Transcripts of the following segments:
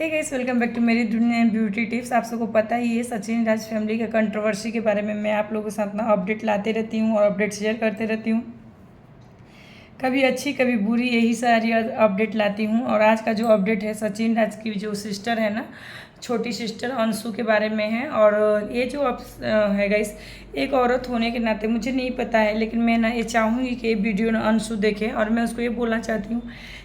Hey guys, welcome back to मेरी दुनिया beauty tips. आप सबको पता ही है सचिन राज फैमिली के कंट्रोवर्सी के बारे में मैं आप लोगों के साथ अपना अपडेट लाते रहती हूँ और अपडेट शेयर करते रहती हूँ। कभी अच्छी कभी बुरी, यही सारी अपडेट लाती हूँ। और आज का जो अपडेट है सचिन राज की जो सिस्टर है ना, छोटी सिस्टर अंशु के बारे में है। और ये जो अब है गाइस, एक औरत होने के नाते मुझे नहीं पता है, लेकिन मैं ना ये चाहूँगी कि ये वीडियो ना अंशु देखे। और मैं उसको ये बोलना चाहती हूँ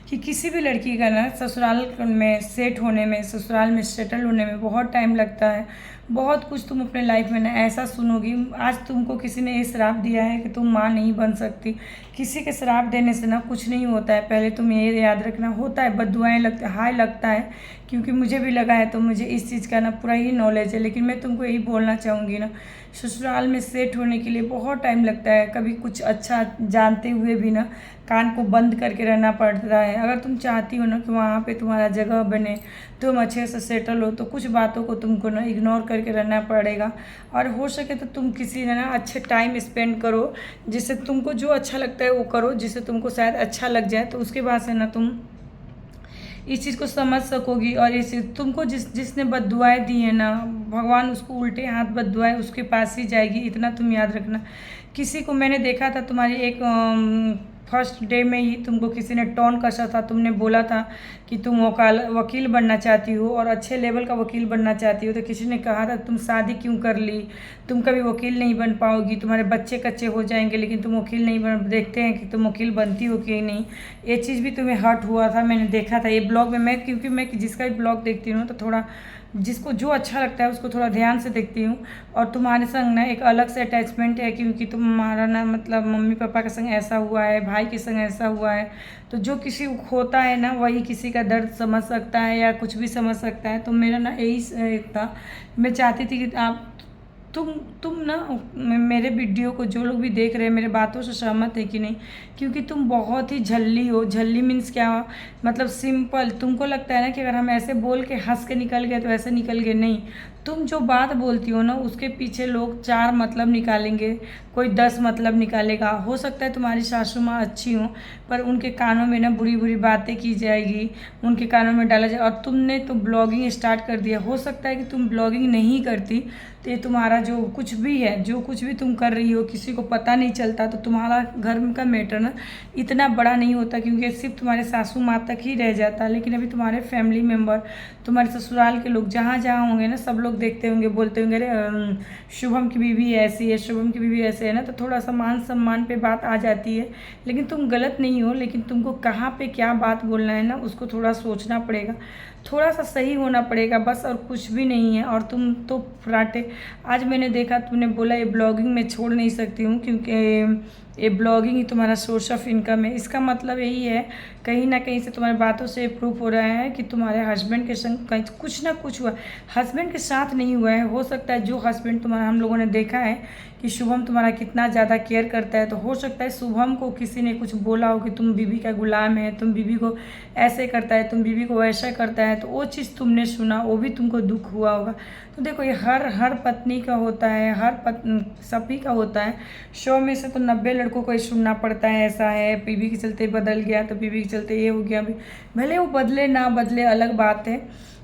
कि किसी भी लड़की का ना ससुराल में सेट होने में, ससुराल में सेटल होने में बहुत टाइम लगता है। बहुत कुछ तुम अपने लाइफ में ना ऐसा सुनोगी। आज तुमको किसी ने ये श्राप दिया है कि तुम माँ नहीं बन सकती। किसी के श्राप देने से ना कुछ नहीं होता है। पहले तुम ये याद रखना, होता है बददुआएं लगता हाय लगता है, क्योंकि मुझे भी लगा है, तो मुझे इस चीज़ का ना पूरा ही नॉलेज है। लेकिन मैं तुमको यही बोलना चाहूँगी ना, ससुराल में सेट होने के लिए बहुत टाइम लगता है। कभी कुछ अच्छा जानते हुए भी ना कान को बंद करके रहना पड़ता है। अगर तुम चाहती हो ना कि वहाँ पे तुम्हारा जगह बने, तुम अच्छे से सेटल हो, तो कुछ बातों को तुमको ना इग्नोर करके रहना पड़ेगा। और हो सके तो तुम किसी ना अच्छे टाइम स्पेंड करो, जिससे तुमको जो अच्छा लगता है वो करो, जिससे तुमको शायद अच्छा लग जाए। तो उसके बाद से ना तुम इस चीज़ को समझ सकोगी। और इस तुमको जिसने बद्दुआएं दी है ना, भगवान उसको उल्टे हाथ बद्दुआएं उसके पास ही जाएगी, इतना तुम याद रखना। किसी को मैंने देखा था तुम्हारी एक फर्स्ट डे में ही तुमको किसी ने टोन कसा था। तुमने बोला था कि तुम वकील बनना चाहती हो और अच्छे लेवल का वकील बनना चाहती हो। तो किसी ने कहा था तुम शादी क्यों कर ली, तुम कभी वकील नहीं बन पाओगी, तुम्हारे बच्चे कच्चे हो जाएंगे, लेकिन तुम वकील नहीं बन, देखते हैं कि तुम वकील बनती हो कि नहीं। ये चीज़ भी तुम्हें हर्ट हुआ था, मैंने देखा था ये ब्लॉग में। मैं क्योंकि मैं जिसका भी ब्लॉग देखती हूँ तो थोड़ा जिसको जो अच्छा लगता है उसको थोड़ा ध्यान से देखती हूँ। और तुम्हारे संग ना एक अलग से अटैचमेंट है, क्योंकि तुम्हारा ना मतलब मम्मी पापा के संग ऐसा हुआ है, भाई के संग ऐसा हुआ है। तो जो किसी को खोता है ना, वही किसी का दर्द समझ सकता है या कुछ भी समझ सकता है। तो मेरा ना यही था, मैं चाहती थी कि आप तुम तुम ना मेरे वीडियो को जो लोग भी देख रहे हैं, मेरे बातों से सहमत है कि नहीं। क्योंकि तुम बहुत ही झल्ली हो। झल्ली मीन्स क्या, मतलब सिंपल। तुमको लगता है ना कि अगर हम ऐसे बोल के हंस के निकल गए तो ऐसे निकल गए, नहीं। तुम जो बात बोलती हो ना उसके पीछे लोग 4 मतलब निकालेंगे, कोई 10 मतलब निकालेगा। हो सकता है तुम्हारी सासू माँ अच्छी हो, पर उनके कानों में ना बुरी बुरी बातें की जाएगी, उनके कानों में डाला जाए। और तुमने तो ब्लॉगिंग स्टार्ट कर दिया। हो सकता है कि तुम ब्लॉगिंग नहीं करती तो ये तुम्हारा जो कुछ भी है, जो कुछ भी तुम कर रही हो, किसी को पता नहीं चलता। तो तुम्हारा घर का मैटर ना इतना बड़ा नहीं होता, क्योंकि सिर्फ तुम्हारे सासू माँ तक ही रह जाता। लेकिन अभी तुम्हारे फैमिली मेम्बर, तुम्हारे ससुराल के लोग जहाँ जहाँ होंगे ना, सब लोग देखते होंगे, बोलते होंगे अरे शुभम की बीवी ऐसी है, शुभम की बीवी ऐसे है ना। तो थोड़ा सा मान सम्मान पे बात आ जाती है। लेकिन तुम गलत नहीं हो, लेकिन तुमको कहाँ पे क्या बात बोलना है ना, उसको थोड़ा सोचना पड़ेगा, थोड़ा सा सही होना पड़ेगा बस, और कुछ भी नहीं है। और तुम तो फराटे, आज मैंने देखा तुमने बोला ये ब्लॉगिंग मैं छोड़ नहीं सकती हूँ, क्योंकि ये ब्लॉगिंग ही तुम्हारा सोर्स ऑफ इनकम है। इसका मतलब यही है, कहीं ना कहीं से तुम्हारी बातों से प्रूफ हो रहा है कि तुम्हारे हस्बैंड के संग कहीं कुछ ना कुछ हुआ। हस्बैंड के साथ नहीं हुआ है, हो सकता है जो हस्बैंड तुम्हारा, हम लोगों ने देखा है कि शुभम तुम्हारा कितना ज़्यादा केयर करता है। तो हो सकता है शुभम को किसी ने कुछ बोला हो कि तुम बीवी का गुलाम है, तुम बीवी को ऐसे करता है, तुम बीवी को वैसा करता है। तो वो चीज़ तुमने सुना, वो भी तुमको दुख हुआ होगा। तो देखो, ये हर पत्नी का होता है, सभी का होता है। 100 में से तो 90 लड़कों को ही सुनना पड़ता है ऐसा है, बीवी के चलते बदल गया, तो बीवी के चलते ये हो गया। भी भले वो बदले ना बदले अलग बात है।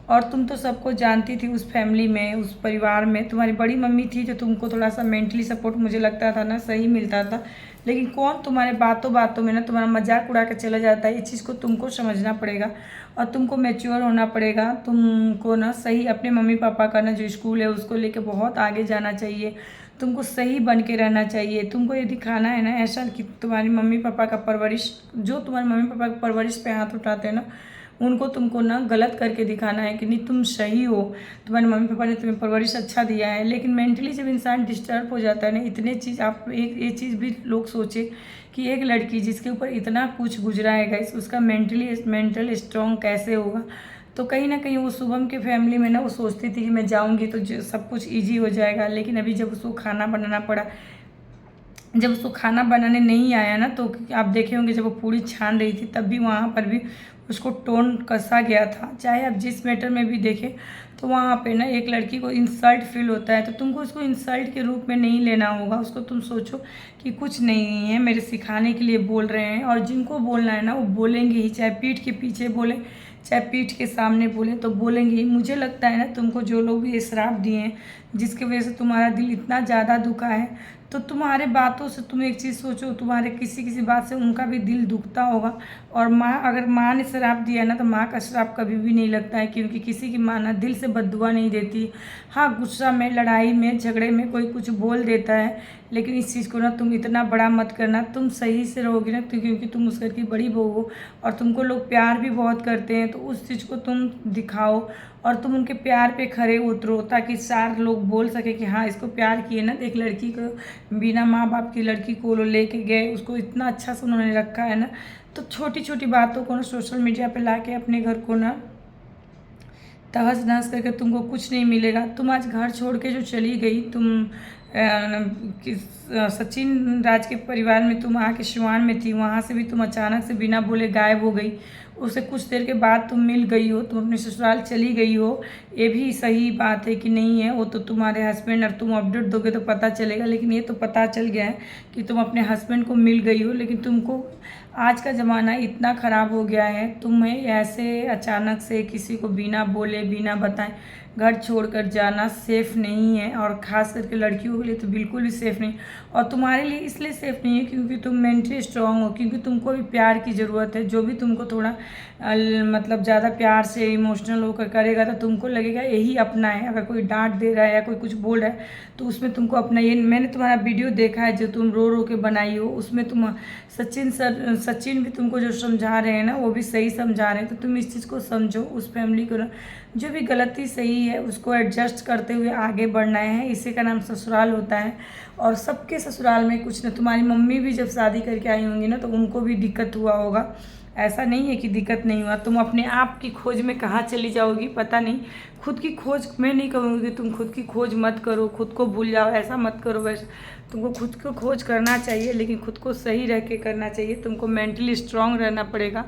और तुम तो सबको जानती थी उस फैमिली में, उस परिवार में। तुम्हारी बड़ी मम्मी थी जो तुमको थोड़ा सा मेंटली सपोर्ट मुझे लगता था ना सही मिलता था। लेकिन कौन तुम्हारे बातों बातों में ना तुम्हारा मजाक उड़ा के चला जाता है। इस चीज़ को तुमको समझना पड़ेगा और तुमको मैच्योर होना पड़ेगा। तुमको ना सही अपने मम्मी पापा का ना जो स्कूल है उसको लेके बहुत आगे जाना चाहिए। तुमको सही बन के रहना चाहिए। तुमको ये दिखाना है ना ऐसा कि तुम्हारी मम्मी पापा का परवरिश, जो तुम्हारे मम्मी पापा की परवरिश पे हाथ उठाते हैं ना, उनको तुमको ना गलत करके दिखाना है कि नहीं तुम सही हो, तुम्हारे मम्मी पापा ने तुम्हें परवरिश अच्छा दिया है। लेकिन मेंटली जब इंसान डिस्टर्ब हो जाता है ना, इतने चीज़ आप एक ये चीज़ भी लोग सोचे कि एक लड़की जिसके ऊपर इतना कुछ गुजरा है गाइस, उसका मेंटल स्ट्रॉन्ग कैसे होगा। तो कहीं ना कहीं वो शुभम के फैमिली में ना वो सोचती थी कि मैं जाऊंगी तो सब कुछ इजी हो जाएगा। लेकिन अभी जब उसको खाना बनाना पड़ा, जब उसको खाना बनाने नहीं आया ना, तो आप देखे होंगे जब वो पूरी छान रही थी तब भी वहाँ पर भी उसको टोन कसा गया था। चाहे आप जिस मैटर में भी देखें, तो वहाँ पे ना एक लड़की को इंसल्ट फील होता है। तो तुमको उसको इंसल्ट के रूप में नहीं लेना होगा। उसको तुम सोचो कि कुछ नहीं है, मेरे सिखाने के लिए बोल रहे हैं। और जिनको बोलना है ना वो बोलेंगे ही, चाहे पीठ के पीछे बोले चाहे पीठ के सामने बोले तो बोलेंगे ही। मुझे लगता है ना तुमको जो लोग भी ये श्राप दिए हैं, जिसकी वजह से तुम्हारा दिल इतना ज़्यादा दुखा है, तो तुम्हारे बातों से तुम एक चीज़ सोचो, तुम्हारे किसी किसी बात से उनका भी दिल दुखता होगा। और माँ, अगर माँ ने श्राप दिया ना तो माँ का श्राप कभी भी नहीं लगता है, क्योंकि किसी की माँ ना दिल से बद्दुआ नहीं देती। हाँ, गुस्सा में, लड़ाई में, झगड़े में कोई कुछ बोल देता है, लेकिन इस चीज़ को ना तुम इतना बड़ा मत करना। तुम सही से रहोगे ना, तो क्योंकि तुम उस घर की बड़ी बहू हो और तुमको लोग प्यार भी बहुत करते हैं, तो उस चीज़ को तुम दिखाओ और तुम उनके प्यार पे खरे उतरो, ताकि 4 लोग बोल सके कि हाँ इसको प्यार किए ना। एक लड़की को बिना माँ बाप की लड़की को लेके गए, उसको इतना अच्छा से उन्होंने रखा है ना। तो छोटी छोटी बातों को ना सोशल मीडिया पे ला के अपने घर को ना तहस नहस करके तुमको कुछ नहीं मिलेगा। तुम आज घर छोड़ के जो चली गई, तुम सचिन राज के परिवार में तुम आके शिवान में थी, वहाँ से भी तुम अचानक से बिना बोले गायब हो गई। उससे कुछ देर के बाद तुम मिल गई हो, तुम अपने ससुराल चली गई हो। ये भी सही बात है कि नहीं है, वो तो तुम्हारे हस्बैंड, और तुम अपडेट दोगे तो पता चलेगा। लेकिन ये तो पता चल गया है कि तुम अपने हस्बैंड को मिल गई हो। लेकिन तुमको आज का ज़माना इतना ख़राब हो गया है, तुम्हें ऐसे अचानक से किसी को बिना बोले बिना बताए घर छोड़कर जाना सेफ़ नहीं है, और ख़ास करके लड़कियों के लिए तो बिल्कुल भी सेफ़ नहीं। और तुम्हारे लिए इसलिए सेफ़ नहीं है क्योंकि तुम मेंटली स्ट्रांग हो, क्योंकि तुमको भी प्यार की ज़रूरत है। जो भी तुमको थोड़ा मतलब ज़्यादा प्यार से इमोशनल होकर करेगा तो तुमको लगेगा यही अपना है। अगर कोई डांट दे रहा है या कोई कुछ बोल रहा है तो उसमें तुमको अपना, ये मैंने तुम्हारा वीडियो देखा है जो तुम रो रो के बनाई हो, उसमें तुम सचिन भी तुमको जो समझा रहे हैं ना वो भी सही समझा रहे हैं। तो तुम इस चीज़ को समझो, उस फैमिली को, जो भी गलती सही है उसको एडजस्ट करते हुए आगे बढ़ना है। इसी का नाम ससुराल होता है, और सबके ससुराल में कुछ ना, तुम्हारी मम्मी भी जब शादी करके आई होंगी ना तो उनको भी दिक्कत हुआ होगा। ऐसा नहीं है कि दिक्कत नहीं हुआ। तुम अपने आप की खोज में कहाँ चली जाओगी पता नहीं। खुद की खोज, मैं नहीं कहूँगी कि तुम खुद की खोज मत करो, खुद को भूल जाओ, ऐसा मत करो। वैसे तुमको खुद को खोज करना चाहिए, लेकिन खुद को सही रह के करना चाहिए। तुमको मेंटली स्ट्रांग रहना पड़ेगा।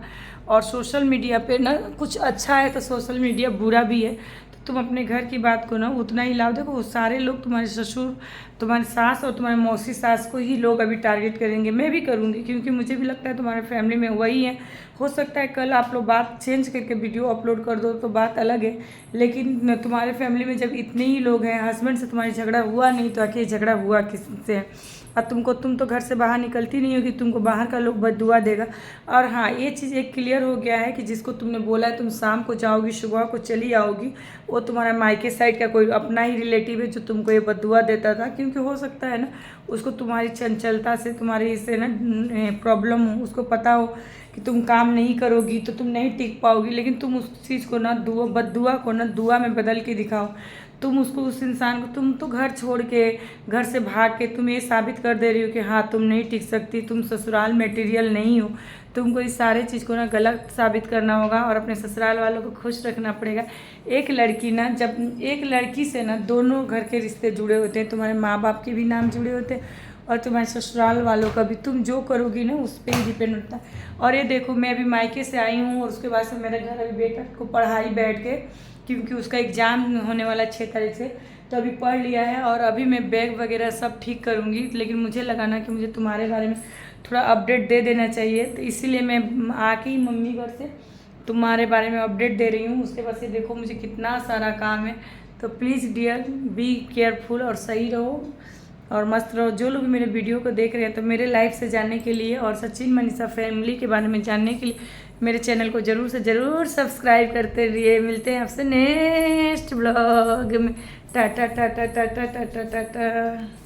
और सोशल मीडिया पे ना कुछ अच्छा है तो सोशल मीडिया बुरा भी है, तो तुम अपने घर की बात को ना उतना ही लाओ। देखो वो सारे लोग, तुम्हारे ससुर, तुम्हारी सास और तुम्हारी मौसी सास को ही लोग अभी टारगेट करेंगे। मैं भी करूँगी, क्योंकि मुझे भी लगता है तुम्हारे फैमिली में वही है। हो सकता है कल आप लोग बात चेंज करके वीडियो अपलोड कर दो तो बात अलग है, लेकिन तुम्हारे फैमिली में जब इतने ही लोग हैं, हस्बैंड से तुम्हारी झगड़ा हुआ नहीं तो आखिर झगड़ा हुआ किससे है? और तुम तो घर से बाहर निकलती नहीं हो कि तुमको बाहर का लोग बददुआ देगा। और हाँ, ये चीज़ एक क्लियर हो गया है कि जिसको तुमने बोला है तुम शाम को जाओगी सुबह को चली आओगी, वो तुम्हारा मायके साइड का कोई अपना ही रिलेटिव है जो तुमको ये बददुआ देता था। क्योंकि हो सकता है ना उसको तुम्हारी चंचलता से, तुम्हारी इससे ना प्रॉब्लम हो, उसको पता हो कि तुम काम नहीं करोगी तो तुम नहीं टिक पाओगी। लेकिन तुम उस चीज़ को ना बददुआ को ना दुआ में बदल के दिखाओ। तुम उसको, उस इंसान को, तुम तो घर छोड़ के, घर से भाग के तुम ये साबित कर दे रही हो कि हाँ तुम नहीं टिक सकती, तुम ससुराल मटेरियल नहीं हो। तुमको इस सारे चीज़ को ना गलत साबित करना होगा और अपने ससुराल वालों को खुश रखना पड़ेगा। एक लड़की ना, जब एक लड़की से ना दोनों घर के रिश्ते जुड़े होते हैं, तुम्हारे माँ बाप के भी नाम जुड़े होते हैं और तुम्हारे ससुराल वालों का भी। तुम जो करोगी ना उस पर ही डिपेंड होता है। और ये देखो, मैं अभी मायके से आई हूँ और उसके बाद से मेरे घर अभी बेटा को पढ़ाई बैठ के, क्योंकि उसका एग्ज़ाम होने वाला 6 तारीख से, तो अभी पढ़ लिया है और अभी मैं बैग वगैरह सब ठीक करूँगी। लेकिन मुझे लगा ना कि मुझे तुम्हारे बारे में थोड़ा अपडेट दे देना चाहिए, तो इसीलिए मैं आके ही मम्मी घर से तुम्हारे बारे में अपडेट दे रही हूँ। उसके बाद से देखो मुझे कितना सारा काम है। तो प्लीज़ डियर, बी केयरफुल और सही रहो और मस्त रहो। जो लोग मेरे वीडियो को देख रहे हैं तो मेरे लाइफ से जानने के लिए और सचिन मनीषा फैमिली के बारे में जानने के लिए मेरे चैनल को ज़रूर से ज़रूर सब्सक्राइब करते रहिए। मिलते हैं आपसे नेक्स्ट ब्लॉग में। टाटा टाटा टाटा टाटा टाटा।